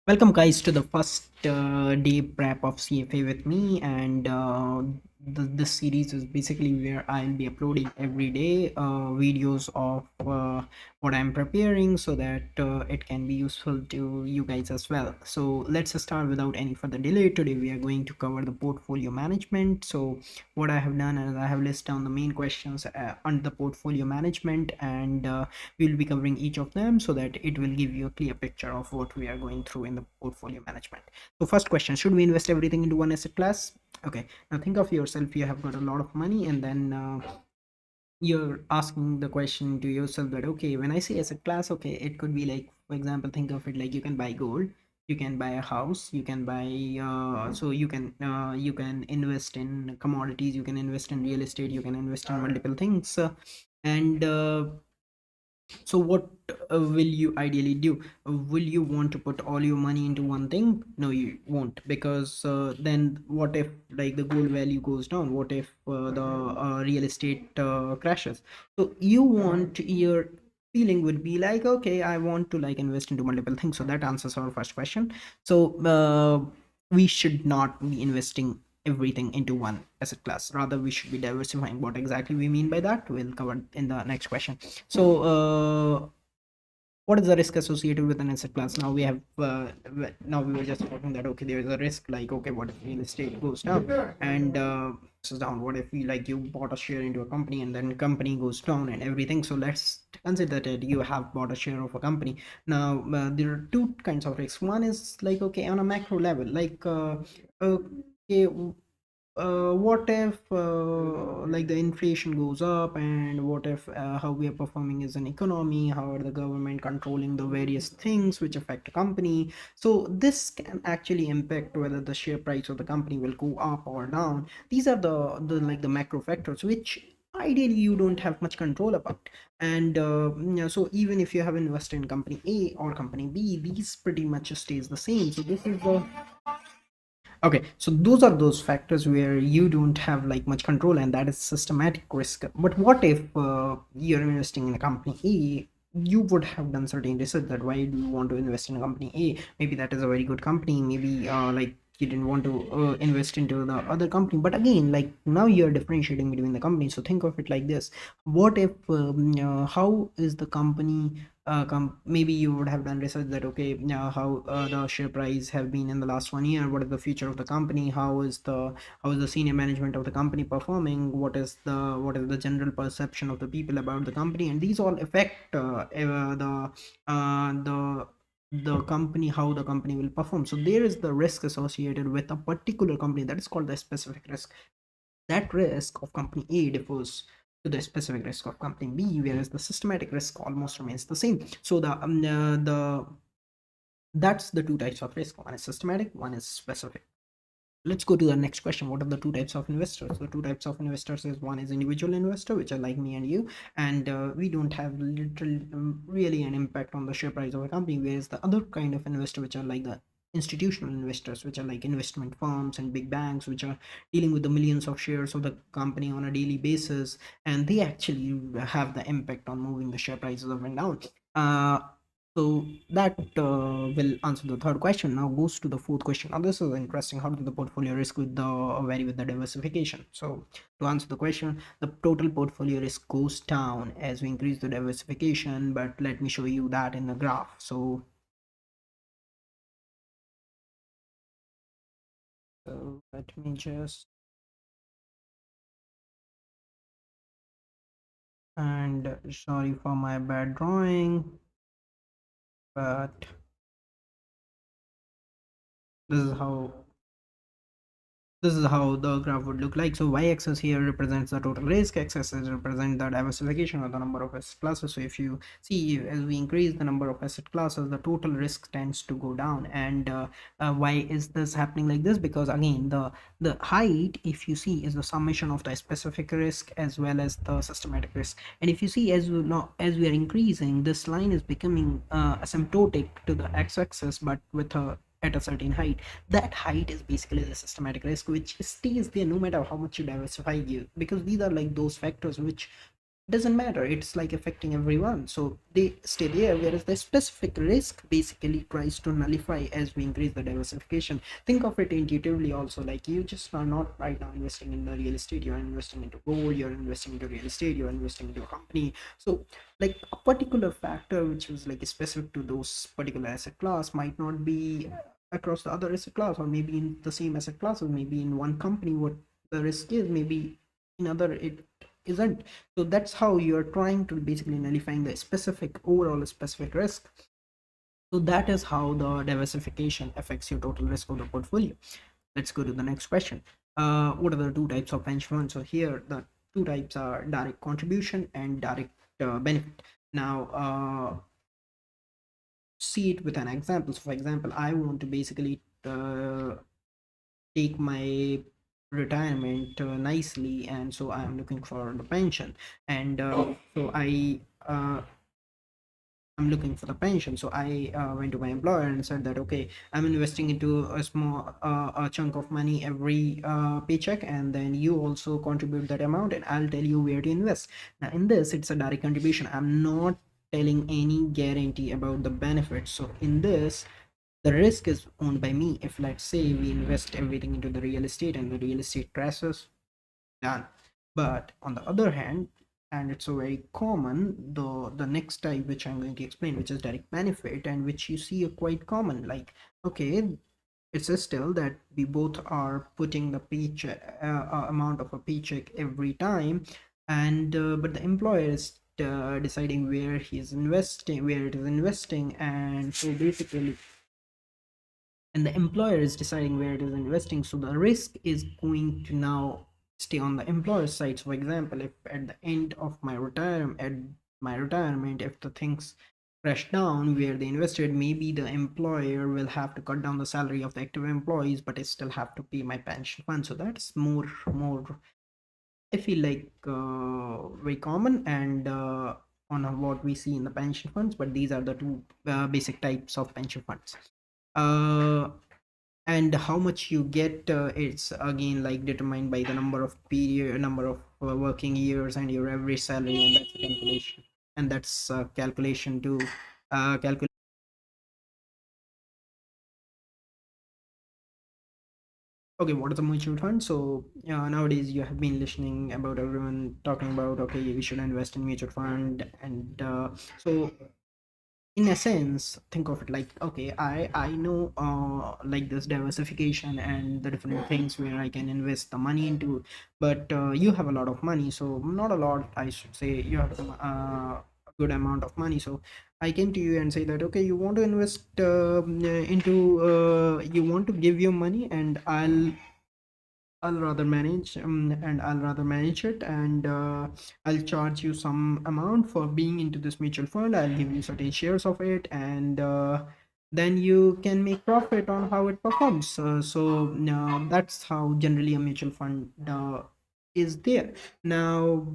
Welcome, guys, to the first day prep of CFA with me. And this series is basically where I'll be uploading every day videos of what I'm preparing so that it can be useful to you guys as well. So let's start without any further delay. Today we are going to cover the portfolio management. So what I have done is I have listed down the main questions under the portfolio management, and we will be covering each of them so that it will give you a clear picture of what we are going through in the portfolio management. So first question, should we invest everything into one asset class? Okay, now think of yourself, you have got a lot of money, and then you're asking the question to yourself that, okay, when I say asset class, okay, it could be like, for example, think of it like you can buy gold, you can buy a house, you can buy so you can invest in commodities, you can invest in real estate, you can invest in multiple things, and so what will you ideally do? Will you want to put all your money into one thing? No, you won't, because then what if like the gold value goes down? What if the real estate crashes? So you want your feeling would be like, okay, I want to like invest into multiple things. So that answers our first question. So we should not be investing everything into one asset class. Rather, we should be diversifying. What exactly we mean by that, we'll cover in the next question. So what is the risk associated with an asset class? Now we have now we were just talking that, okay, there is a risk, like, okay, what if real estate goes down and goes down? What if you like you bought a share into a company and then company goes down and everything? So let's consider that you have bought a share of a company. Now there are two kinds of risks. One is like, okay, on a macro level, like okay, what if like the inflation goes up, and what if how we are performing as an economy, how are the government controlling the various things which affect a company? So this can actually impact whether the share price of the company will go up or down. These are the like the macro factors which ideally you don't have much control about. And so even if you have invested in company A or company B, these pretty much stays the same. So this is the Okay, so those are those factors where you don't have like much control, and that is systematic risk. But what if you're investing in a company A? You would have done certain research that why do you want to invest in a company A? Maybe that is a very good company. Maybe like you didn't want to invest into the other company. But again, like now you're differentiating between the companies. So think of it like this: what if how is the company maybe you would have done research that, okay, how the share price have been in the last 1 year, what is the future of the company, how is the senior management of the company performing, what is the general perception of the people about the company, and these all affect the company, how the company will perform. So there is the risk associated with a particular company, that is called the specific risk. That risk of company A differs to the specific risk of company B, whereas the systematic risk almost remains the same. So the that's the two types of risk. One is systematic, one is specific. Let's go to the next question. What are the two types of investors? The two types of investors is, one is individual investor, which are like me and you, and we don't have literal really an impact on the share price of a company, whereas the other kind of investor, which are like the institutional investors, which are like investment firms and big banks, which are dealing with the millions of shares of the company on a daily basis, and they actually have the impact on moving the share prices up and down. So that will answer the third question. Now goes to the fourth question. Now this is interesting. How do the portfolio risk with the vary with the diversification? So to answer the question, the total portfolio risk goes down as we increase the diversification. But let me show you that in the graph. So let me just, and sorry for my bad drawing, but this is how the graph would look like. So y-axis here represents the total risk, x-axis represents the diversification or the number of asset classes. So if you see, as we increase the number of asset classes, the total risk tends to go down. And why is this happening like this? Because again, the height, if you see, is the summation of the specific risk as well as the systematic risk. And if you see, as we know, as we are increasing, this line is becoming asymptotic to the x-axis, but with a at a certain height. That height is basically the systematic risk, which stays there no matter how much you diversify, you, because these are like those factors doesn't matter, it's like affecting everyone, so they stay there, whereas the specific risk basically tries to nullify as we increase the diversification. Think of it intuitively also, like you just are not right now investing in the real estate, you're investing into gold, you're investing into real estate, you're investing into a company. So like a particular factor which was like specific to those particular asset class might not be across the other asset class, or maybe in the same asset class, or maybe in one company what the risk is, maybe in other it isn't. So that's how you're trying to basically nullifying the specific overall specific risk. So that is how the diversification affects your total risk of the portfolio. Let's go to the next question. What are the two types of pension funds? So here the two types are direct contribution and direct benefit. Now see it with an example. So for example, I want to basically take my retirement nicely, and so I'm looking for the pension, and so uh, I'm looking for the pension. So I went to my employer and said that, okay, I'm investing into a small a chunk of money every paycheck, and then you also contribute that amount, and I'll tell you where to invest. Now, in this, it's a direct contribution. I'm not telling any guarantee about the benefits. So in this, the risk is owned by me. If let's say we invest everything into the real estate and the real estate crashes, done. But on the other hand, and it's a very common, the next type which I'm going to explain, which is direct benefit, and which you see are quite common, like, okay, it's a still that we both are putting the paycheck amount of a paycheck every time, and but the employer is deciding where he's investing, where it is investing, and so basically, and the employer is deciding where it is investing, so the risk is going to now stay on the employer's side. So for example, if at the end of my retirement, if the things crash down where they invested, maybe the employer will have to cut down the salary of the active employees, but I still have to pay my pension fund. So that's more I feel like very common, and on what we see in the pension funds. But these are the two basic types of pension funds. uh and how much you get, it's again like determined by the number of working years and your average salary, and that's a calculation, and that's calculation to calculate. Okay, what is a mutual fund? So nowadays you have been listening about everyone talking about, okay, we should invest in mutual fund, and so in a sense, think of it like, okay, I know like this diversification and the different things where I can invest the money into, but you have a lot of money, so not a lot, I should say, you have a good amount of money. So I came to you and say that, okay, you want to invest into you want to give your money, and I'll rather manage and I'll rather manage it, and I'll charge you some amount for being into this mutual fund. I'll give you certain shares of it, and then you can make profit on how it performs. So that's how generally a mutual fund is there. Now,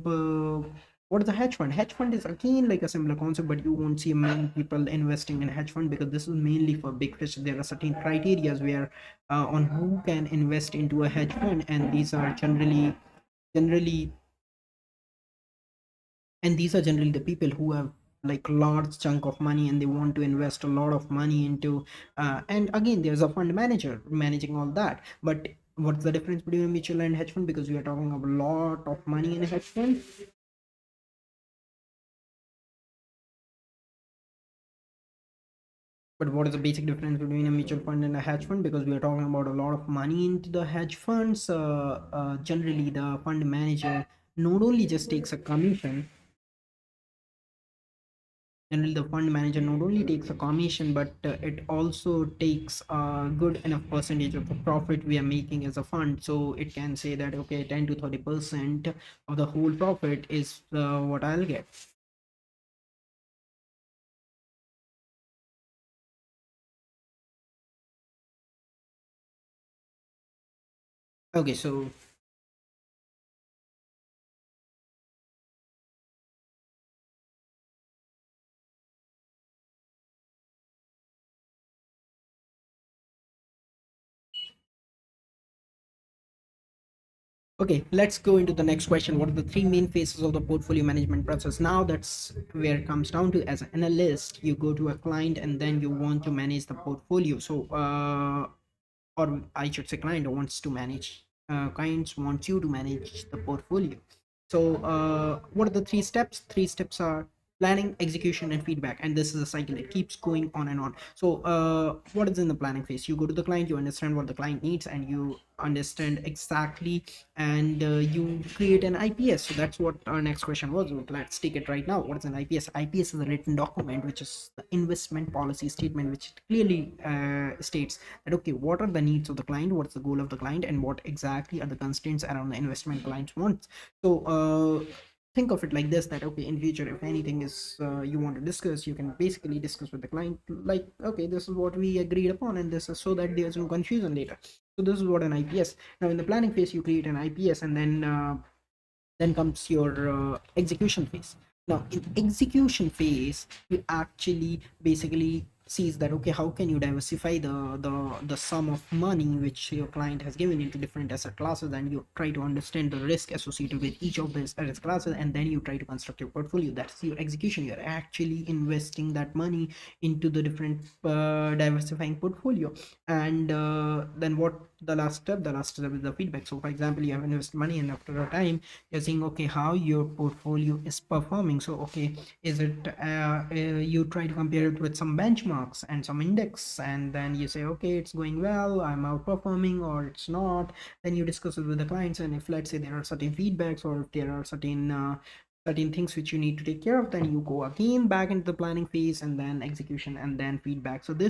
what is a hedge fund? Hedge fund is again like a similar concept, but you won't see many people investing in hedge fund because this is mainly for big fish. There are certain criteria where on who can invest into a hedge fund, and generally these are generally the people who have like large chunk of money and they want to invest a lot of money into and again there's a fund manager managing all that. But what's the difference between a mutual and hedge fund? Because we are talking about a lot of money in a hedge fund. But what is the basic difference between a mutual fund and a hedge fund? Because we are talking about a lot of money into the hedge funds. Generally, the fund manager not only just takes a commission. Generally, the fund manager not only takes a commission, but it also takes a good enough percentage of the profit we are making as a fund. So it can say that, okay, 10 to 30% of the whole profit is what I'll get. Okay, so Okay, let's go into the next question. What are the three main phases of the portfolio management process? Now that's where it comes down to. As an analyst, you go to a client and then you want to manage the portfolio. So or I should say client wants to manage, clients want you to manage the portfolio. So what are the three steps? Three steps are planning, execution, and feedback, and this is a cycle. It keeps going on and on. So what is in the planning phase? You go to the client, you understand what the client needs, and you understand exactly, and you create an IPS. So that's what our next question was. Let's take it right now. What is an IPS? IPS is a written document, which is the investment policy statement, which clearly states that okay, what are the needs of the client, what's the goal of the client, and what exactly are the constraints around the investment client wants. So think of it like this, that okay, in future if anything is you want to discuss, you can basically discuss with the client like okay, this is what we agreed upon, and this is so that there's no confusion later. So this is what an IPS. Now in the planning phase you create an IPS, and then comes your execution phase. Now in execution phase you actually basically sees that okay, how can you diversify the sum of money which your client has given into different asset classes, and you try to understand the risk associated with each of these asset classes, and then you try to construct your portfolio. That's your execution. You're actually investing that money into the different diversifying portfolio. And then what the last step? The last step is the feedback. So for example, you have invested money, and after a time you're seeing okay, how your portfolio is performing. So okay, is it you try to compare it with some benchmarks and some index, and then you say okay, it's going well, I'm outperforming, or it's not. Then you discuss it with the clients, and if let's say there are certain feedbacks, or if there are certain things which you need to take care of, then you go again back into the planning phase, and then execution, and then feedback. So this